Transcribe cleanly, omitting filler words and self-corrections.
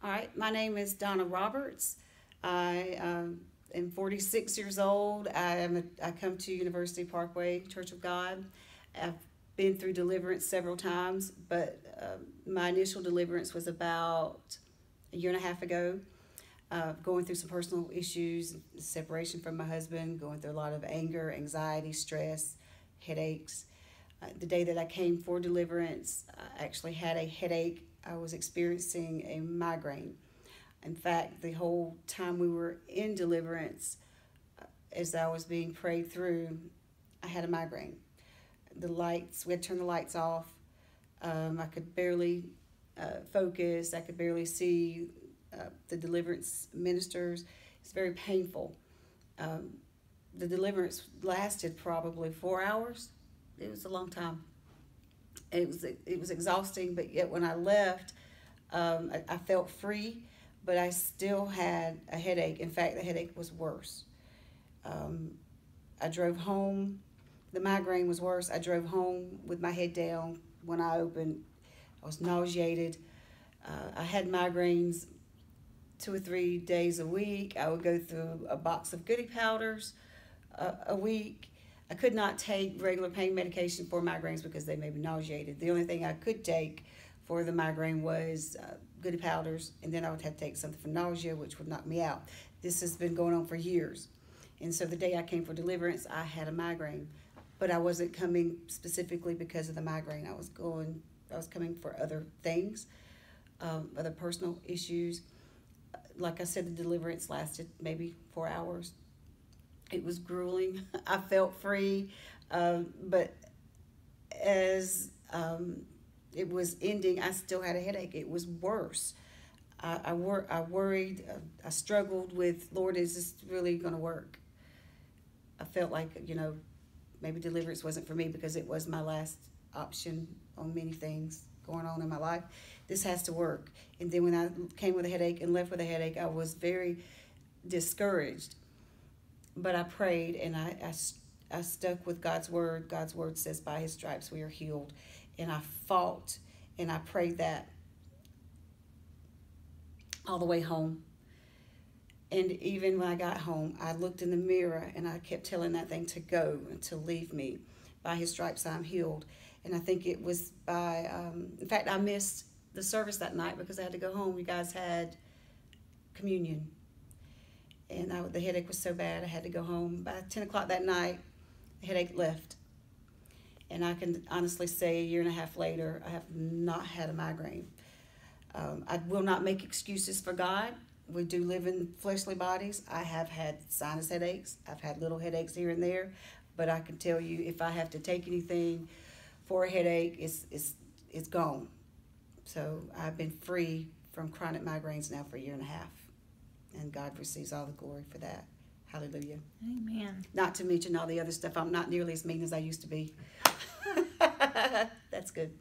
All right, my name is Donna Roberts. I am 46 years old. I come to University Parkway Church of God. I've been through deliverance several times, but my initial deliverance was about a year and a half ago. Going through some personal issues, separation from my husband, going through a lot of anger, anxiety, stress, headaches. The day that I came for deliverance, I actually had a headache. I was experiencing a migraine. In fact, the whole time we were in deliverance, as I was being prayed through, I had a migraine. We had to turn the lights off. I could barely focus. I could barely see the deliverance ministers. It's very painful. The deliverance lasted probably 4 hours. It was a long time. It was exhausting, but yet when I left, I felt free, but I still had a headache. In fact, the headache was worse. I drove home. The migraine was worse. I drove home with my head down. When I opened, I was nauseated. I had migraines 2 or 3 days a week. I would go through a box of goody powders a week. I could not take regular pain medication for migraines because they made me nauseated. The only thing I could take for the migraine was goody powders, and then I would have to take something for nausea, which would knock me out. This has been going on for years. And so the day I came for deliverance, I had a migraine. But I wasn't coming specifically because of the migraine. I was coming for other things, other personal issues. Like I said, the deliverance lasted maybe 4 hours. It was grueling. I felt free, but as it was ending, I still had a headache. It was worse. I worried. I struggled with, Lord, is this really going to work? I felt like, maybe deliverance wasn't for me because it was my last option on many things going on in my life. This has to work. And then when I came with a headache and left with a headache, I was very discouraged. But I prayed, and I stuck with God's word. God's word says, by his stripes we are healed. And I fought, and I prayed that all the way home. And even when I got home, I looked in the mirror, and I kept telling that thing to go and to leave me. By his stripes I'm healed. And I think it was in fact, I missed the service that night because I had to go home. You guys had communion. And the headache was so bad, I had to go home. By 10 o'clock that night, the headache left. And I can honestly say a year and a half later, I have not had a migraine. I will not make excuses for God. We do live in fleshly bodies. I have had sinus headaches. I've had little headaches here and there. But I can tell you, if I have to take anything for a headache, it's gone. So I've been free from chronic migraines now for a year and a half. And God receives all the glory for that. Hallelujah. Amen. Not to mention all the other stuff. I'm not nearly as mean as I used to be. That's good.